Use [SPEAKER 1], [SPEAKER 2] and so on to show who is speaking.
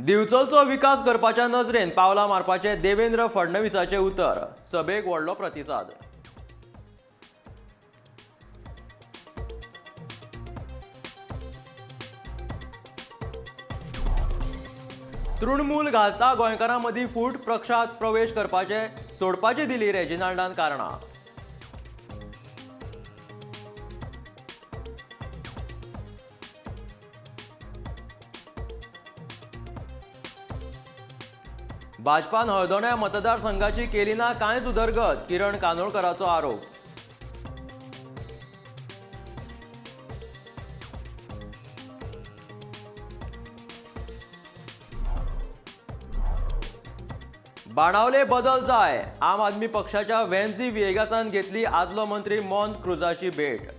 [SPEAKER 1] दिवचलचो विकास करपाच्या नजरेन पावलां मारपाचे देवेंद्र फडणवीसाचे उतर. सभेक व्हडलो प्रतिसाद. तृणमूल घालता गोंयकारां मदीं फूट पक्षांत प्रवेश करपाचे सोडपाची दिली रेजिनाल्डान कारणां. भाजपान हळदोण्या मतदारसंघाची केली ना कांयच उदरगत. किरण कानोळकराचो आरोप. बाणावले बदल जाय. आम आदमी पक्षाच्या वेन्झी विएगासान घेतली आदलो मंत्री मॉन्त क्रुजाची भेट.